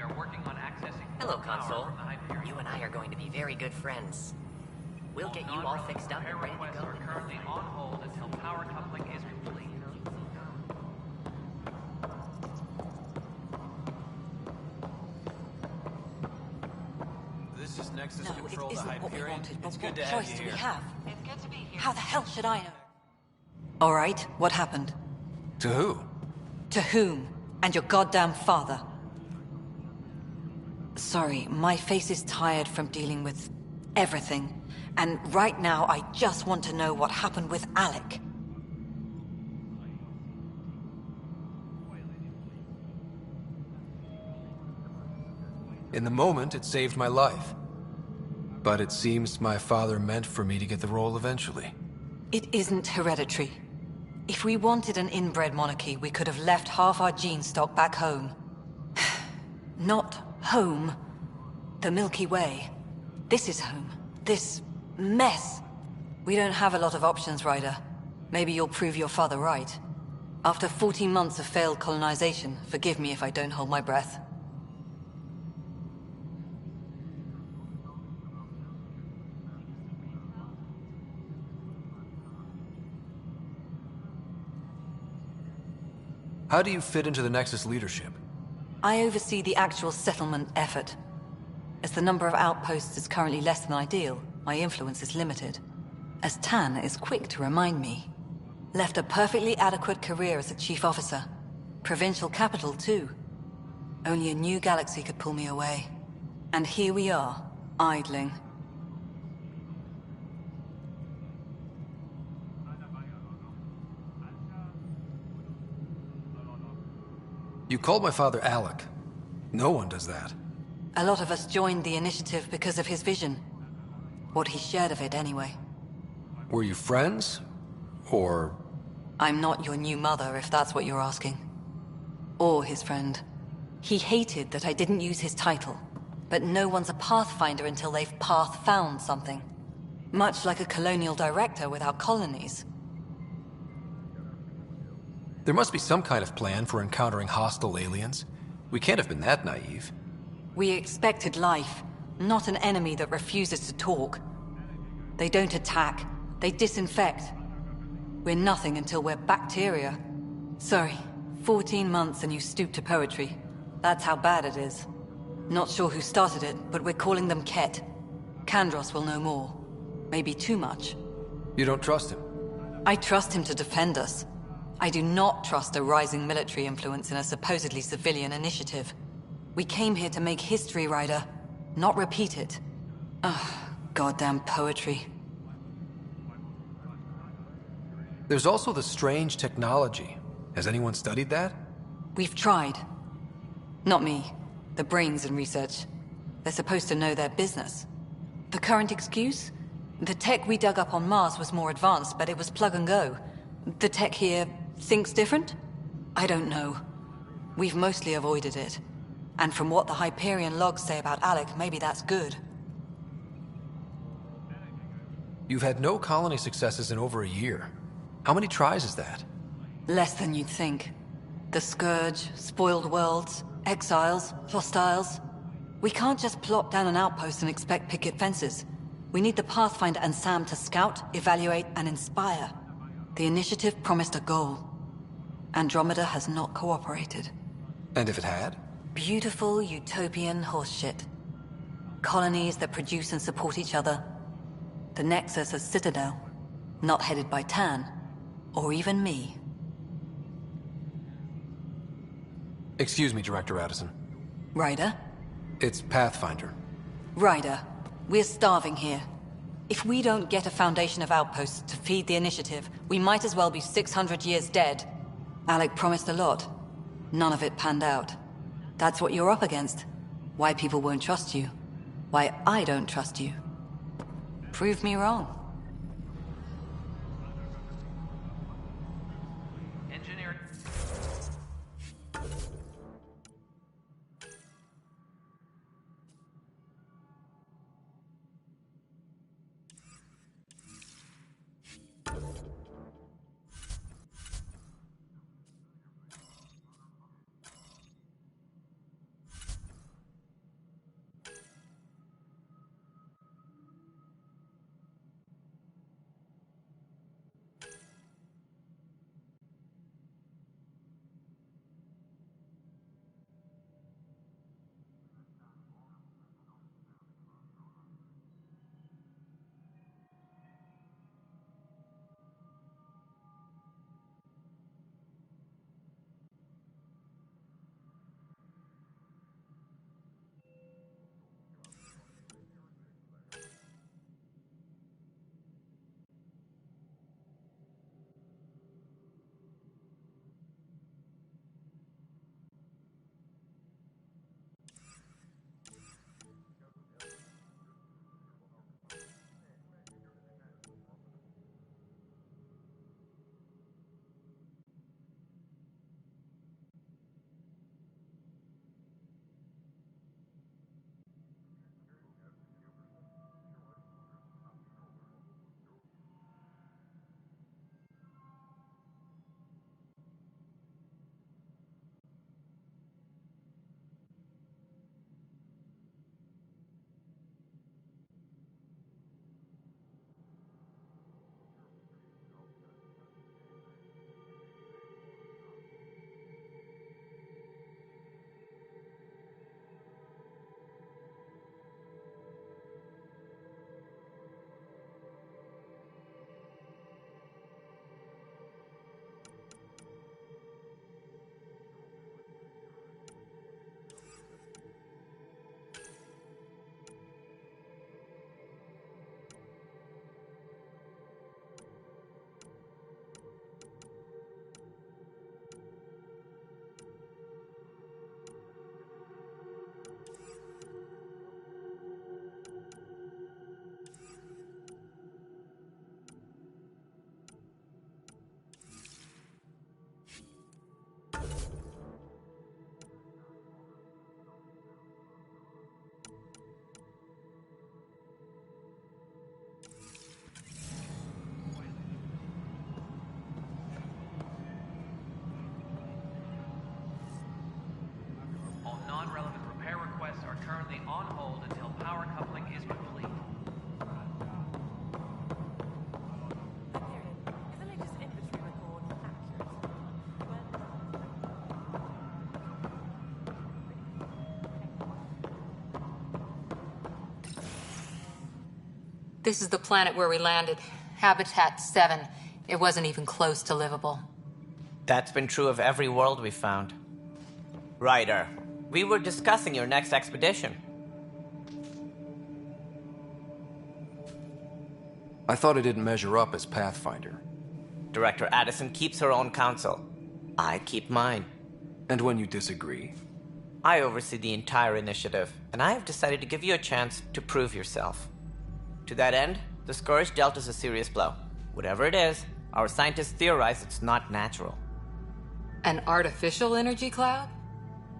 are working on accessing... Hello, Console. You and I are going to be very good friends. We'll get you all fixed up and ready to go. Are currently on hold until power coupling is complete. This is Nexus No, Control it to isn't what we Hyperion. wanted, but It's good what to have choice you do we here. have? It's good to be here. How the hell should I know? All right, what happened? To who? To whom? And your goddamn father. Sorry, my face is tired from dealing with everything. And right now, I just want to know what happened with Alec. In the moment, it saved my life. But it seems my father meant for me to get the role eventually. It isn't hereditary. If we wanted an inbred monarchy, we could have left half our gene stock back home. Not home. The Milky Way. This is home. This mess. We don't have a lot of options, Ryder. Maybe you'll prove your father right. After 14 months of failed colonization, forgive me if I don't hold my breath. How do you fit into the Nexus leadership? I oversee the actual settlement effort. As the number of outposts is currently less than ideal, my influence is limited. As Tan is quick to remind me. Left a perfectly adequate career as a chief officer. Provincial capital, too. Only a new galaxy could pull me away. And here we are, idling. You called my father Alec. No one does that. A lot of us joined the initiative because of his vision. What he shared of it, anyway. Were you friends? Or... I'm not your new mother, if that's what you're asking. Or his friend. He hated that I didn't use his title. But no one's a pathfinder until they've path-found something. Much like a colonial director without colonies. There must be some kind of plan for encountering hostile aliens. We can't have been that naive. We expected life, not an enemy that refuses to talk. They don't attack, they disinfect. We're nothing until we're bacteria. Sorry, 14 months and you stoop to poetry. That's how bad it is. Not sure who started it, but we're calling them Ket. Kandros will know more. Maybe too much. You don't trust him? I trust him to defend us. I do not trust a rising military influence in a supposedly civilian initiative. We came here to make history, Ryder, not repeat it. Ugh, goddamn poetry. There's also the strange technology. Has anyone studied that? We've tried. Not me. The brains in research. They're supposed to know their business. The current excuse? The tech we dug up on Mars was more advanced, but it was plug and go. The tech here thinks different? I don't know. We've mostly avoided it. And from what the Hyperion logs say about Alec, maybe that's good. You've had no colony successes in over a year. How many tries is that? Less than you'd think. The Scourge, spoiled worlds, exiles, hostiles. We can't just plop down an outpost and expect picket fences. We need the Pathfinder and Sam to scout, evaluate, and inspire. The initiative promised a goal. Andromeda has not cooperated. And if it had? Beautiful utopian horseshit. Colonies that produce and support each other. The Nexus as Citadel. Not headed by Tan. Or even me. Excuse me, Director Addison. Ryder? It's Pathfinder. Ryder, we're starving here. If we don't get a foundation of outposts to feed the initiative, we might as well be 600 years dead. Alec promised a lot. None of it panned out. That's what you're up against. Why people won't trust you. Why I don't trust you. Prove me wrong. Engineer... currently on hold until power coupling is complete. This is the planet where we landed. Habitat 7. It wasn't even close to livable. That's been true of every world we found. Ryder, we were discussing your next expedition. I thought I didn't measure up as Pathfinder. Director Addison keeps her own counsel. I keep mine. And when you disagree? I oversee the entire initiative, and I have decided to give you a chance to prove yourself. To that end, the Scourge dealt us a serious blow. Whatever it is, our scientists theorize it's not natural. An artificial energy cloud?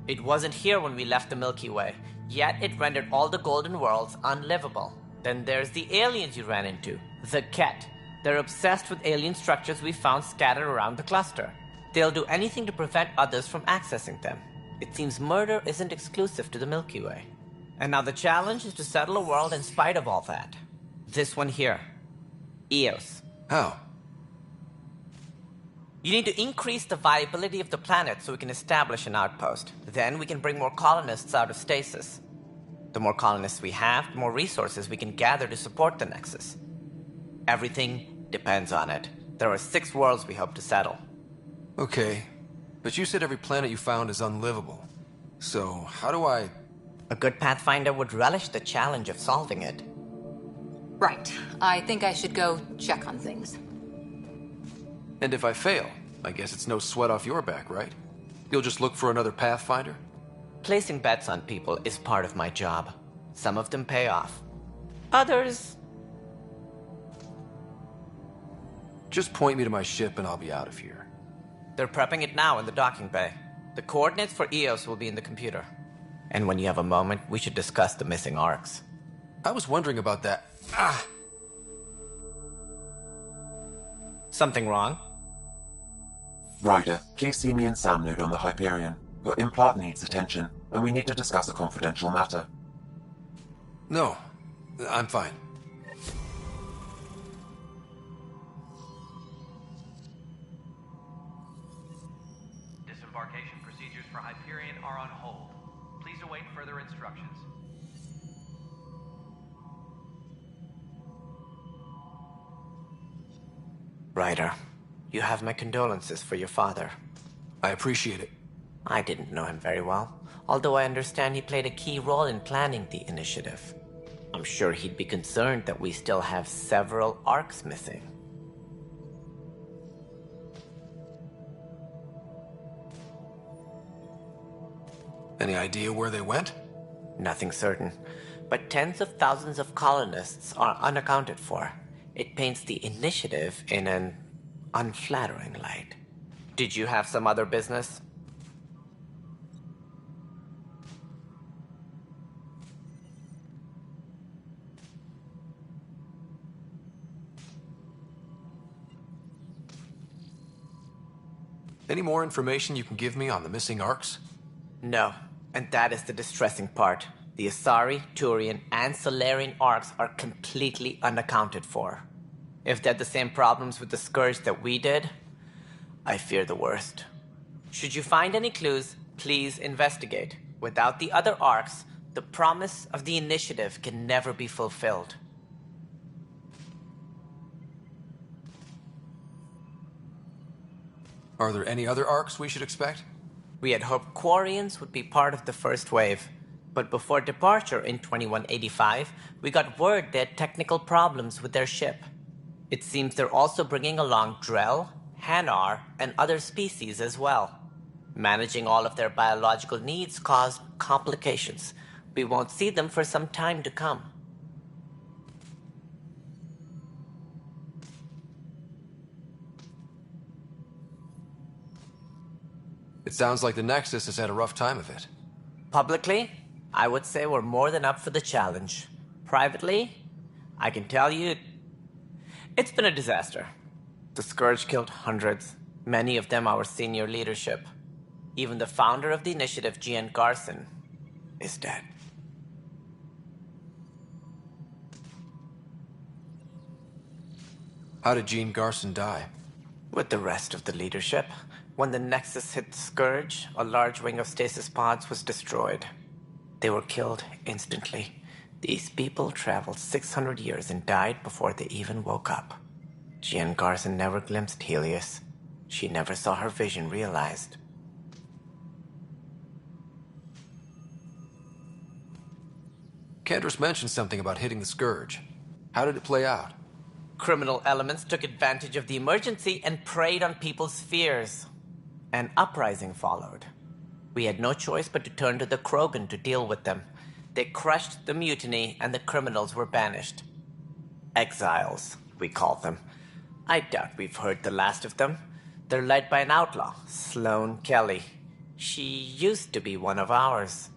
It wasn't here when we left the Milky Way, yet it rendered all the Golden Worlds unlivable. Then there's the aliens you ran into, the Ket. They're obsessed with alien structures we found scattered around the cluster. They'll do anything to prevent others from accessing them. It seems murder isn't exclusive to the Milky Way. And now the challenge is to settle a world in spite of all that. This one here. Eos. How? You need to increase the viability of the planet so we can establish an outpost. Then we can bring more colonists out of stasis. The more colonists we have, the more resources we can gather to support the Nexus. Everything depends on it. There are 6 worlds we hope to settle. Okay, but you said every planet you found is unlivable. So, how do I... A good Pathfinder would relish the challenge of solving it. Right. I think I should go check on things. And if I fail, I guess it's no sweat off your back, right? You'll just look for another Pathfinder? Placing bets on people is part of my job. Some of them pay off. Others... Just point me to my ship and I'll be out of here. They're prepping it now in the docking bay. The coordinates for Eos will be in the computer. And when you have a moment, we should discuss the missing arcs. I was wondering about that. Ah! Something wrong? Ryder, please see me and Sam Node on the Hyperion. Your implant needs attention, and we need to discuss a confidential matter. No, I'm fine. Disembarkation procedures for Hyperion are on hold. Please await further instructions. Ryder, you have my condolences for your father. I appreciate it. I didn't know him very well, although I understand he played a key role in planning the initiative. I'm sure he'd be concerned that we still have several arcs missing. Any idea where they went? Nothing certain, but tens of thousands of colonists are unaccounted for. It paints the initiative in an unflattering light. Did you have some other business? Any more information you can give me on the missing arcs? No, and that is the distressing part. The Asari, Turian, and Solarian arcs are completely unaccounted for. If they had the same problems with the Scourge that we did, I fear the worst. Should you find any clues, please investigate. Without the other arcs, the promise of the initiative can never be fulfilled. Are there any other arcs we should expect? We had hoped Quarians would be part of the first wave, but before departure in 2185, we got word they had technical problems with their ship. It seems they're also bringing along Drell, Hanar, and other species as well. Managing all of their biological needs caused complications. We won't see them for some time to come. It sounds like the Nexus has had a rough time of it. Publicly, I would say we're more than up for the challenge. Privately, I can tell you, it's been a disaster. The Scourge killed hundreds, many of them our senior leadership. Even the founder of the initiative, Gian Garson, is dead. How did Jean Garson die? With the rest of the leadership, when the Nexus hit the Scourge, a large wing of stasis pods was destroyed. They were killed instantly. These people traveled 600 years and died before they even woke up. Jean Garson never glimpsed Helios. She never saw her vision realized. Cantor's mentioned something about hitting the Scourge. How did it play out? Criminal elements took advantage of the emergency and preyed on people's fears. An uprising followed. We had no choice but to turn to the Krogan to deal with them. They crushed the mutiny and the criminals were banished. Exiles, we called them. I doubt we've heard the last of them. They're led by an outlaw, Sloane Kelly. She used to be one of ours.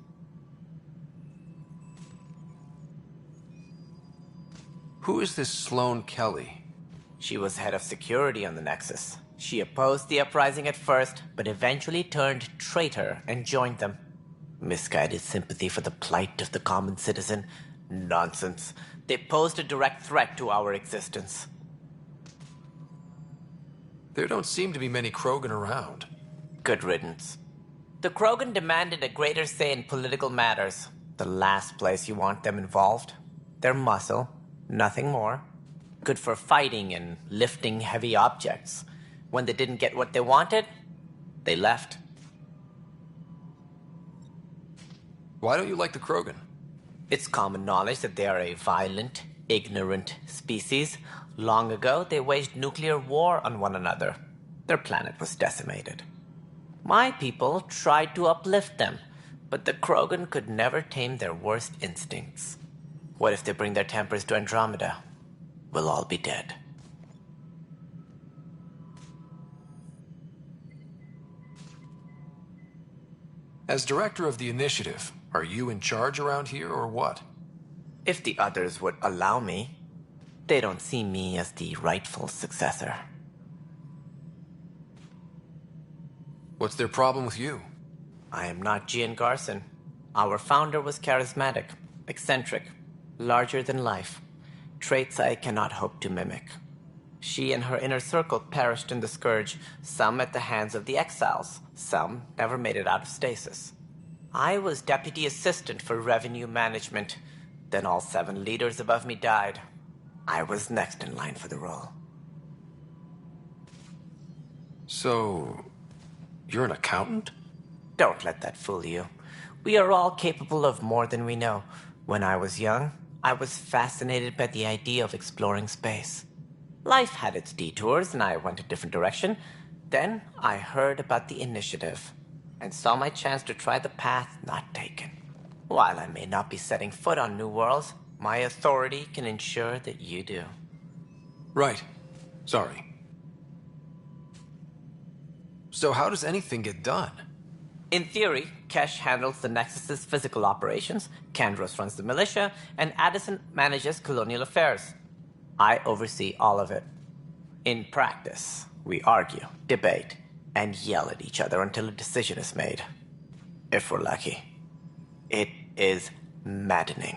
Who is this Sloane Kelly? She was head of security on the Nexus. She opposed the uprising at first, but eventually turned traitor and joined them. Misguided sympathy for the plight of the common citizen? Nonsense. They posed a direct threat to our existence. There don't seem to be many Krogan around. Good riddance. The Krogan demanded a greater say in political matters. The last place you want them involved. Their muscle, nothing more. Good for fighting and lifting heavy objects. When they didn't get what they wanted, they left. Why don't you like the Krogan? It's common knowledge that they are a violent, ignorant species. Long ago, they waged nuclear war on one another. Their planet was decimated. My people tried to uplift them, but the Krogan could never tame their worst instincts. What if they bring their tempers to Andromeda? We'll all be dead. As director of the initiative, are you in charge around here or what? If the others would allow me, they don't see me as the rightful successor. What's their problem with you? I am not Jean Garson. Our founder was charismatic, eccentric, larger than life. Traits I cannot hope to mimic. She and her inner circle perished in the Scourge, some at the hands of the exiles, some never made it out of stasis. I was deputy assistant for revenue management. Then all 7 leaders above me died. I was next in line for the role. So, you're an accountant? Don't let that fool you. We are all capable of more than we know. When I was young, I was fascinated by the idea of exploring space. Life had its detours, and I went a different direction. Then I heard about the initiative, and saw my chance to try the path not taken. While I may not be setting foot on new worlds, my authority can ensure that you do. Right. Sorry. So how does anything get done? In theory, Kesh handles the Nexus's physical operations, Kandros runs the militia, and Addison manages colonial affairs. I oversee all of it. In practice, we argue, debate, and yell at each other until a decision is made. If we're lucky. It is maddening.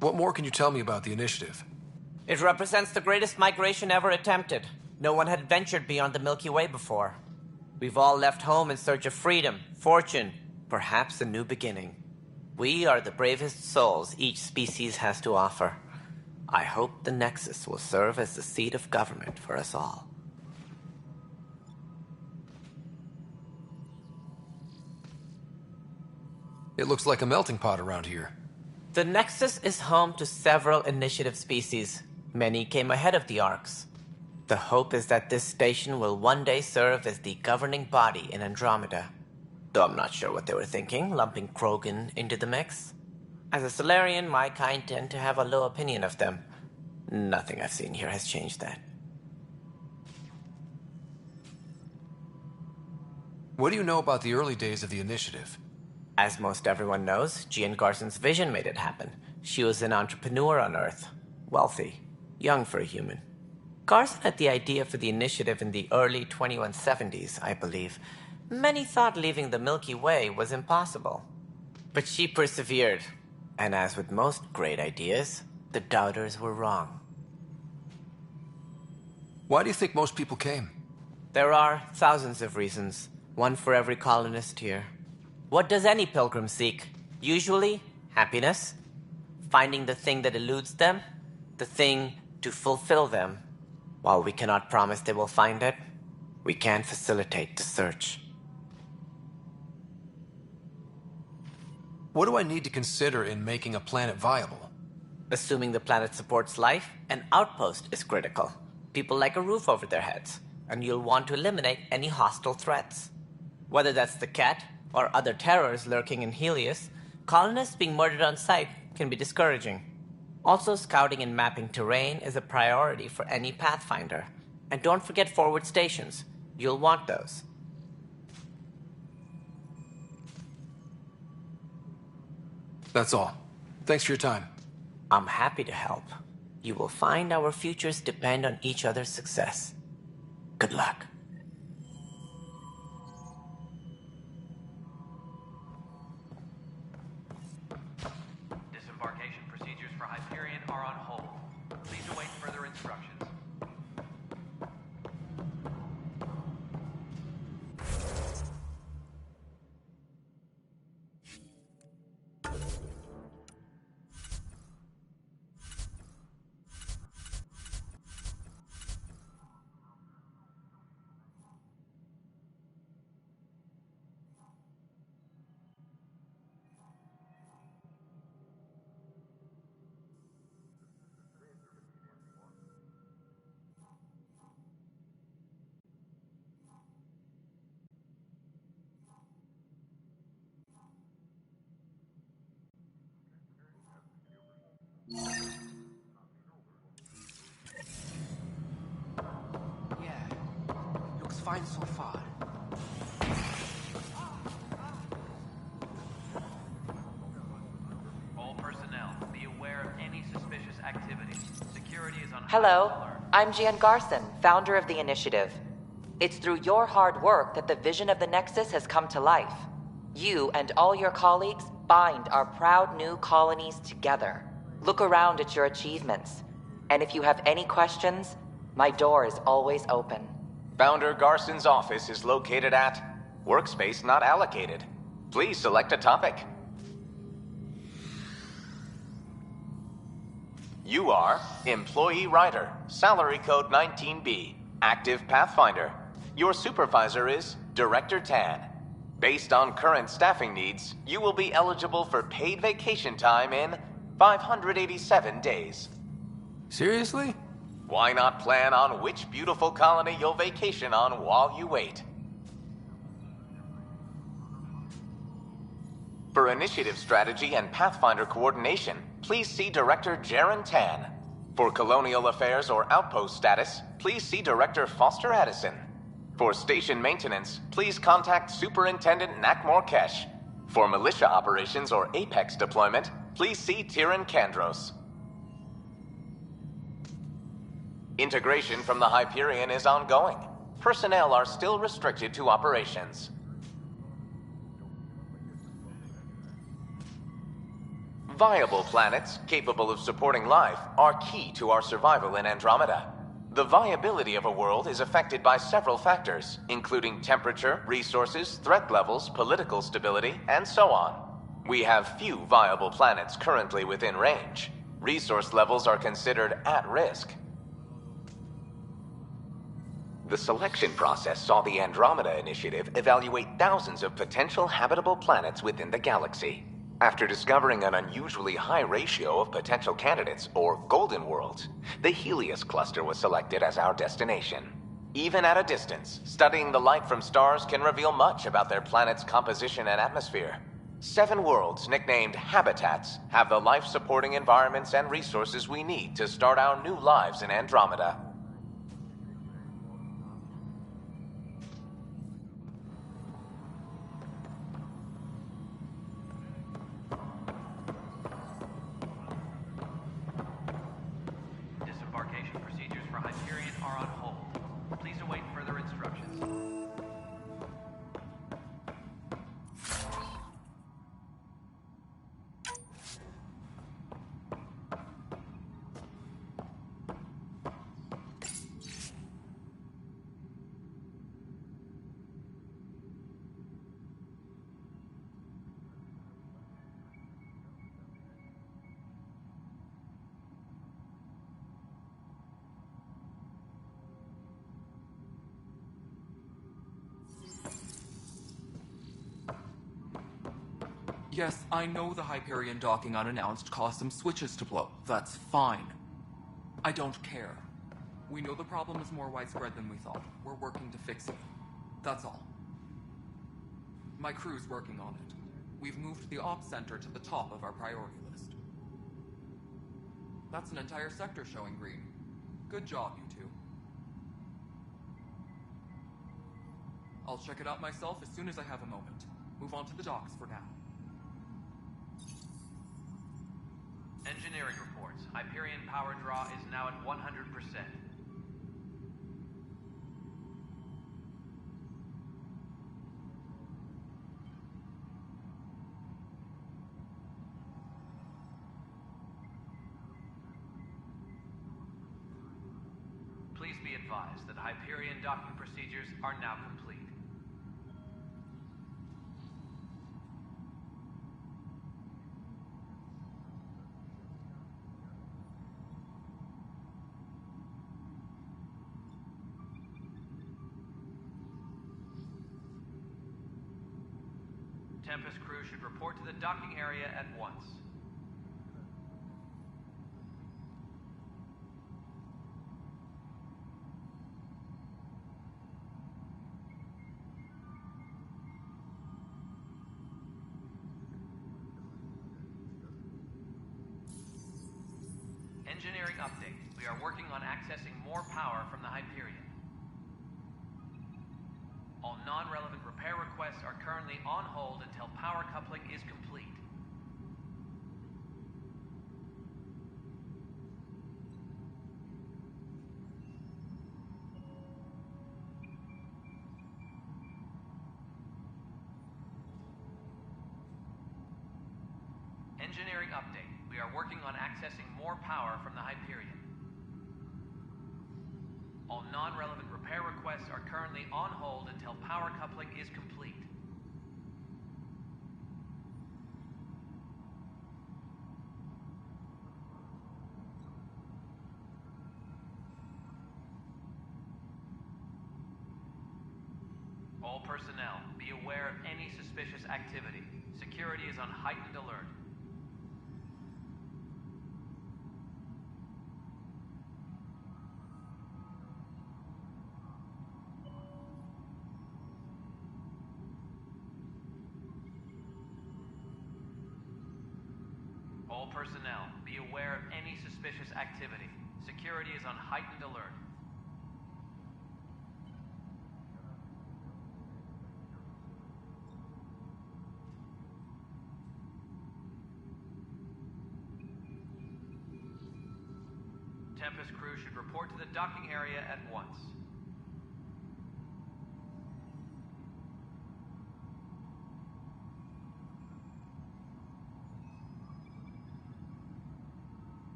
What more can you tell me about the initiative? It represents the greatest migration ever attempted. No one had ventured beyond the Milky Way before. We've all left home in search of freedom, fortune, perhaps a new beginning. We are the bravest souls each species has to offer. I hope the Nexus will serve as the seat of government for us all. It looks like a melting pot around here. The Nexus is home to several initiative species. Many came ahead of the Arcs. The hope is that this station will one day serve as the governing body in Andromeda. Though I'm not sure what they were thinking, lumping Krogan into the mix. As a Solarian, my kind tend to have a low opinion of them. Nothing I've seen here has changed that. What do you know about the early days of the initiative? As most everyone knows, Jean Garson's vision made it happen. She was an entrepreneur on Earth. Wealthy. Young for a human. Garson had the idea for the initiative in the early 2170s, I believe. Many thought leaving the Milky Way was impossible. But she persevered. And as with most great ideas, the doubters were wrong. Why do you think most people came? There are thousands of reasons, one for every colonist here. What does any pilgrim seek? Usually, happiness. Finding the thing that eludes them. The thing to fulfill them. While we cannot promise they will find it, we can facilitate the search. What do I need to consider in making a planet viable? Assuming the planet supports life, an outpost is critical. People like a roof over their heads, and you'll want to eliminate any hostile threats. Whether that's the cat, or other terrors lurking in Helios, colonists being murdered on sight can be discouraging. Also, scouting and mapping terrain is a priority for any Pathfinder. And don't forget forward stations. You'll want those. That's all. Thanks for your time. I'm happy to help. You will find our futures depend on each other's success. Good luck. Disembarkation procedures for Hyperion are on hold. Please await further instructions. Yeah, looks fine so far. All personnel, be aware of any suspicious activity. Security is on Hello, high alert. I'm Jean Garson, founder of the initiative. It's through your hard work that the vision of the Nexus has come to life. You and all your colleagues bind our proud new colonies together. Look around at your achievements. And if you have any questions, my door is always open. Founder Garson's office is located at Workspace Not Allocated. Please select a topic. You are Employee Writer, Salary Code 19B, Active Pathfinder. Your supervisor is Director Tan. Based on current staffing needs, you will be eligible for paid vacation time in 587 days. Seriously? Why not plan on which beautiful colony you'll vacation on while you wait? For initiative strategy and Pathfinder coordination, please see Director Jaren Tan. For colonial affairs or outpost status, please see Director Foster Addison. For station maintenance, please contact Superintendent Nakmor Kesh. For militia operations or Apex deployment, please see Tyran Kandros. Integration from the Hyperion is ongoing. Personnel are still restricted to operations. Viable planets capable of supporting life are key to our survival in Andromeda. The viability of a world is affected by several factors, including temperature, resources, threat levels, political stability, and so on. We have few viable planets currently within range. Resource levels are considered at risk. The selection process saw the Andromeda Initiative evaluate thousands of potential habitable planets within the galaxy. After discovering an unusually high ratio of potential candidates, or golden worlds, the Helios cluster was selected as our destination. Even at a distance, studying the light from stars can reveal much about their planet's composition and atmosphere. 7 worlds, nicknamed habitats, have the life-supporting environments and resources we need to start our new lives in Andromeda. Disembarkation procedures for Hyperion are on hold. Please await further instructions. Yes, I know the Hyperion docking unannounced caused some switches to blow. That's fine. I don't care. We know the problem is more widespread than we thought. We're working to fix it. That's all. My crew's working on it. We've moved the ops center to the top of our priority list. That's an entire sector showing green. Good job, you two. I'll check it out myself as soon as I have a moment. Move on to the docks for now. Engineering reports. Hyperion power draw is now at 100%. Please be advised that Hyperion docking procedures are now complete. Tempest crew should report to the docking area at once. Engineering update. We are working on accessing more power from the Hyperion. All non-relevant repair requests are currently on hold until power coupling is complete. Engineering update. We are working on accessing more power from the Hyperion. All non-relevant repair requests are currently on hold until power coupling is complete. All personnel, be aware of any suspicious activity. Security is on heightened alert. All personnel, be aware of any suspicious activity. Security is on heightened alert. Tempest crew should report to the docking area at once.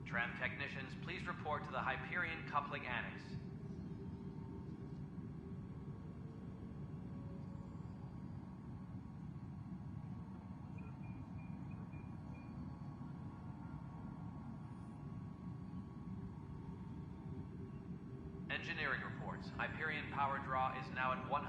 Tram technicians, please report to the Hyperion coupling annex. Engineering reports. Hyperion power draw is now at 100%.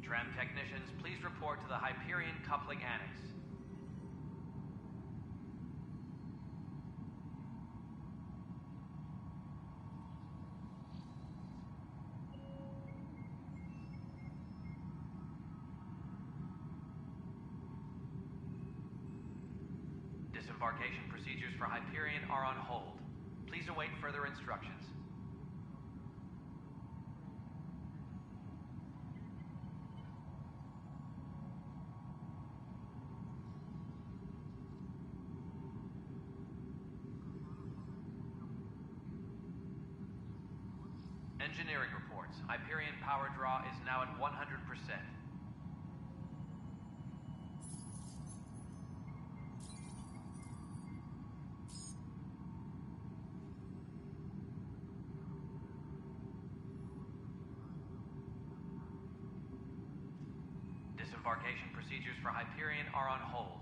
Tram technicians, please report to the Hyperion coupling annex. Disembarkation procedures for Hyperion are on hold. Please await further instructions. Engineering reports. Hyperion power draw is now at 100%. Disembarkation procedures for Hyperion are on hold.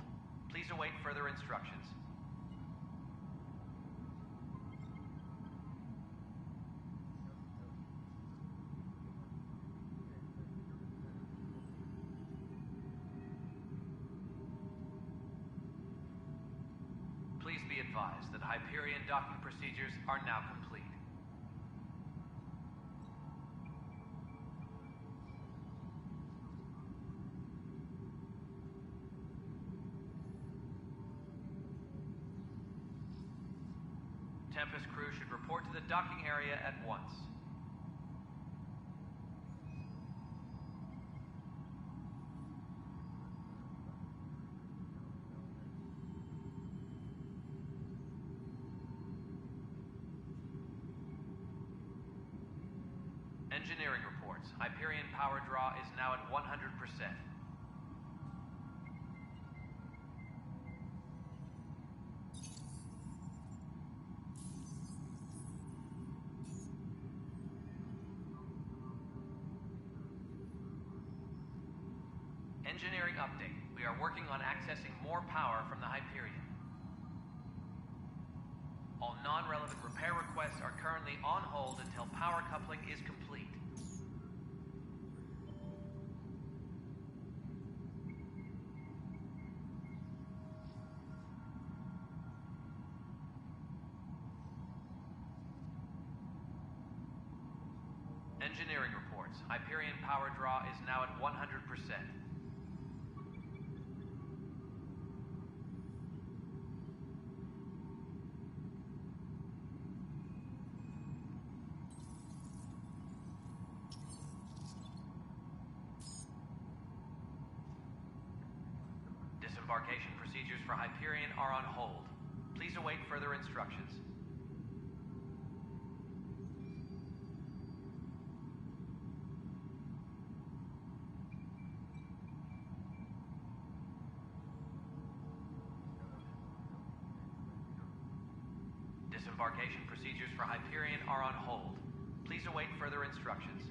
Please await further instructions. Please be advised that Hyperion docking procedures are now complete. Tempest crew should report to the docking area at once. Engineering reports. Hyperion power draw is now at 100%. Engineering update. We are working on accessing more power from the Hyperion. All non-relevant repair requests are currently on hold until power coupling is complete. Engineering reports. Hyperion power draw is now at 100%. Disembarkation procedures for Hyperion are on hold. Please await further instructions. Disembarkation procedures for Hyperion are on hold. Please await further instructions.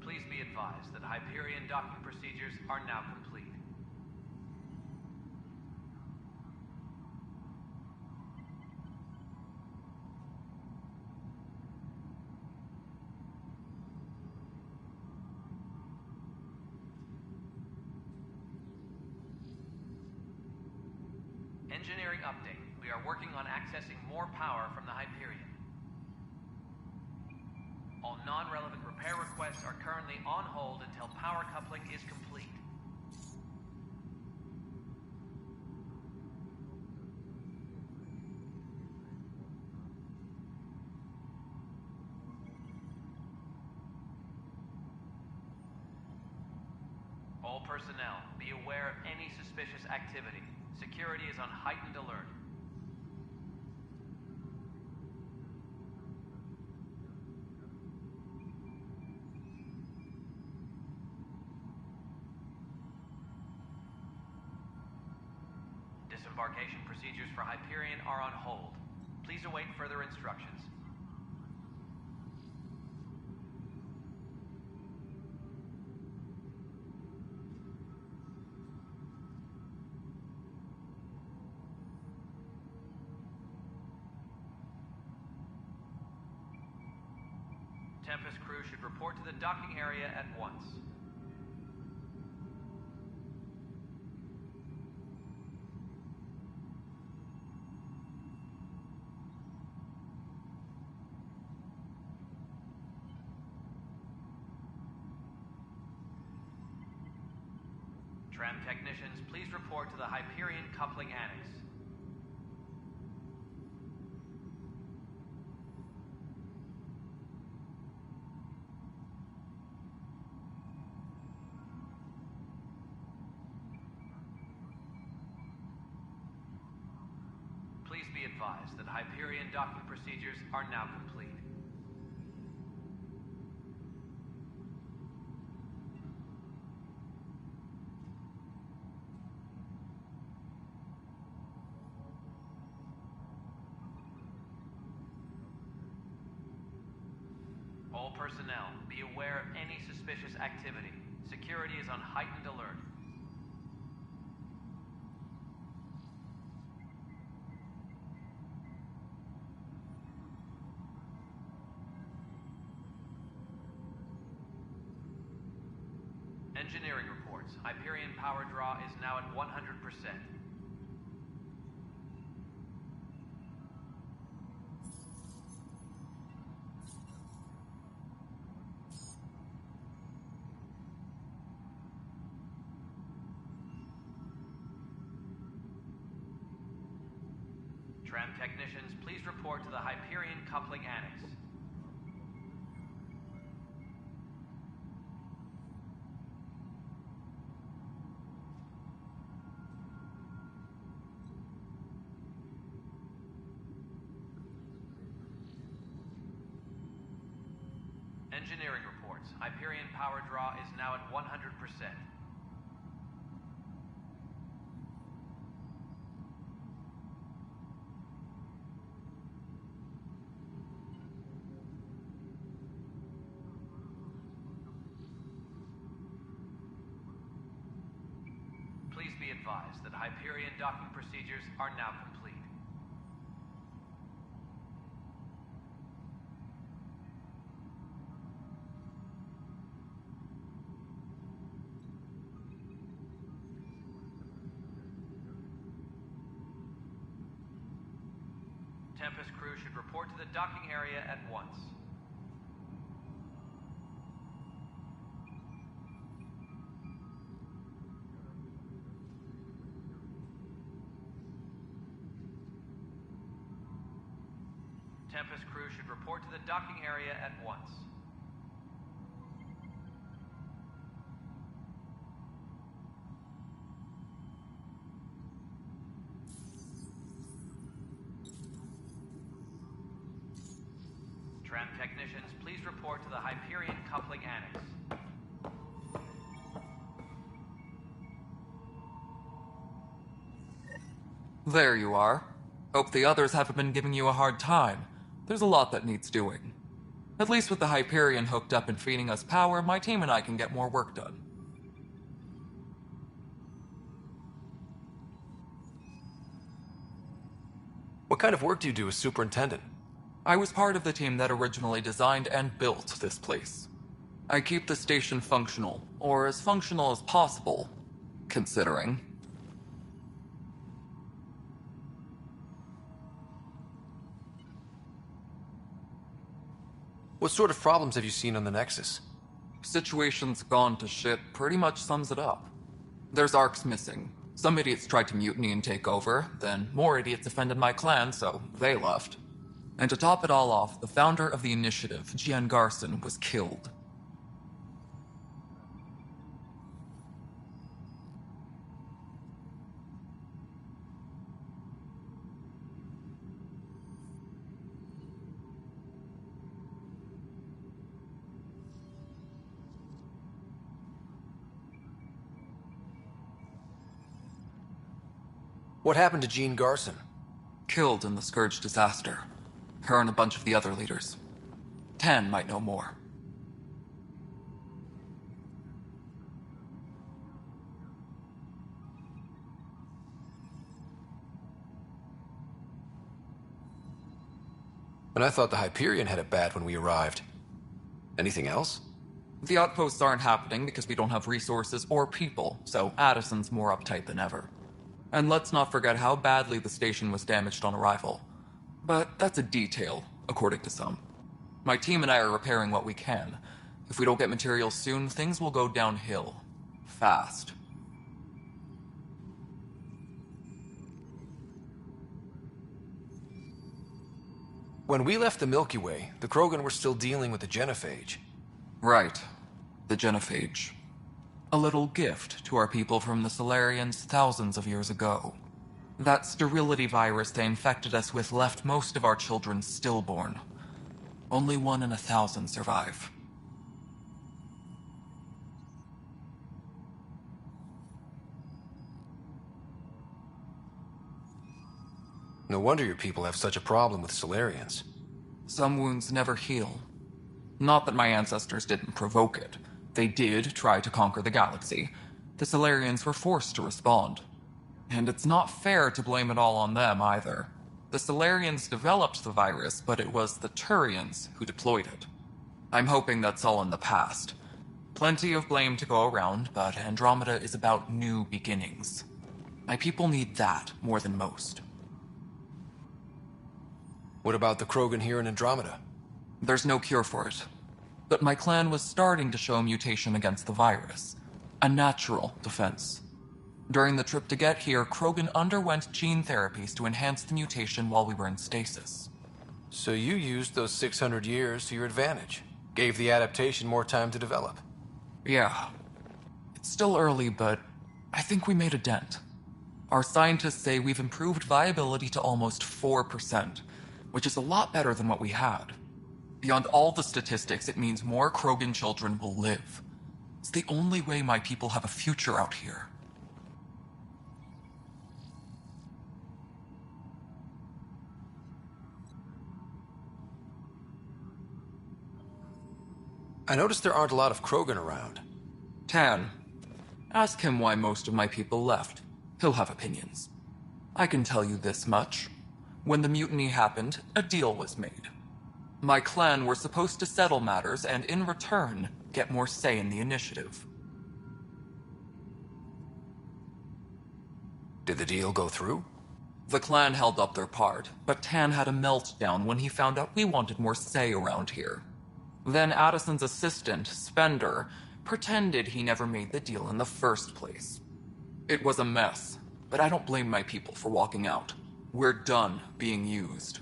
Please be advised that Hyperion docking procedures are now complete. Engineering update. We are working on accessing more power from the Hyperion. All non-relevant repair requests are currently on hold until power coupling is complete. All personnel, be aware of any suspicious activity. Security is on heightened alert. disembarkation procedures for Hyperion are on hold. Please await further instructions. Tempest crew should report to the docking area at once. Tram technicians, please report to the Hyperion coupling annex. Please be advised that Hyperion docking procedures are now complete. All personnel, be aware of any suspicious activity. Security is on heightened alert. Engineering reports. Hyperion power draw is now at 100%. Tram technicians, please report to the Hyperion coupling annex. Engineering reports. Hyperion power draw is now at 100%. Please be advised that Hyperion docking procedures are now complete. Tempest crew should report to the docking area at once. Tempest crew should report to the docking area at once. Tram technicians, please report to the Hyperion coupling annex. There you are. Hope the others haven't been giving you a hard time. There's a lot that needs doing. At least with the Hyperion hooked up and feeding us power, my team and I can get more work done. What kind of work do you do as superintendent? I was part of the team that originally designed and built this place. I keep the station functional, or as functional as possible, considering. What sort of problems have you seen on the Nexus? Situation's gone to shit pretty much sums it up. There's arcs missing. Some idiots tried to mutiny and take over, then more idiots offended my clan, so they left. And to top it all off, the founder of the initiative, Gian Garson, was killed. What happened to Jean Garson? Killed in the Scourge disaster. Her and a bunch of the other leaders. Tan might know more. And I thought the Hyperion had it bad when we arrived. Anything else? The outposts aren't happening because we don't have resources or people, so Addison's more uptight than ever. And let's not forget how badly the station was damaged on arrival. But that's a detail, according to some. My team and I are repairing what we can. If we don't get materials soon, things will go downhill. Fast. When we left the Milky Way, the Krogan were still dealing with the genophage. Right. The genophage. A little gift to our people from the Solarians thousands of years ago. That sterility virus they infected us with left most of our children stillborn. Only 1 in 1,000 survive. No wonder your people have such a problem with Solarians. Some wounds never heal. Not that my ancestors didn't provoke it. They did try to conquer the galaxy. The Solarians were forced to respond. And it's not fair to blame it all on them, either. The Solarians developed the virus, but it was the Turians who deployed it. I'm hoping that's all in the past. Plenty of blame to go around, but Andromeda is about new beginnings. My people need that more than most. What about the Krogan here in Andromeda? There's no cure for it. But my clan was starting to show mutation against the virus. A natural defense. During the trip to get here, Krogan underwent gene therapies to enhance the mutation while we were in stasis. So you used those 600 years to your advantage. Gave the adaptation more time to develop. Yeah. It's still early, but I think we made a dent. Our scientists say we've improved viability to almost 4%, which is a lot better than what we had. Beyond all the statistics, it means more Krogan children will live. It's the only way my people have a future out here. I noticed there aren't a lot of Krogan around. Tan. Ask him why most of my people left. He'll have opinions. I can tell you this much. When the mutiny happened, a deal was made. My clan were supposed to settle matters and, in return, get more say in the initiative. Did the deal go through? The clan held up their part, but Tan had a meltdown when he found out we wanted more say around here. Then Addison's assistant, Spender, pretended he never made the deal in the first place. It was a mess, but I don't blame my people for walking out. We're done being used.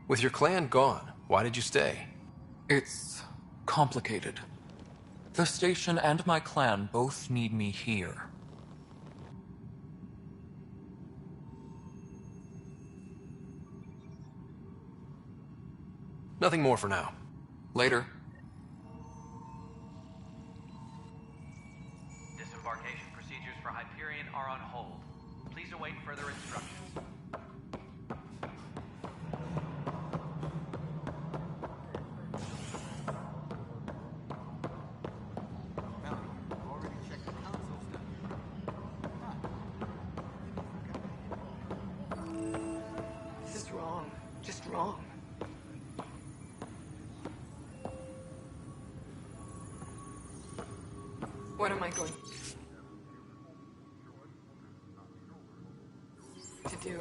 With your clan gone, why did you stay? It's complicated. The station and my clan both need me here. Nothing more for now. Later. Disembarkation procedures for Hyperion are on hold. Please await further instructions. This is wrong. Just wrong. What am I going to do?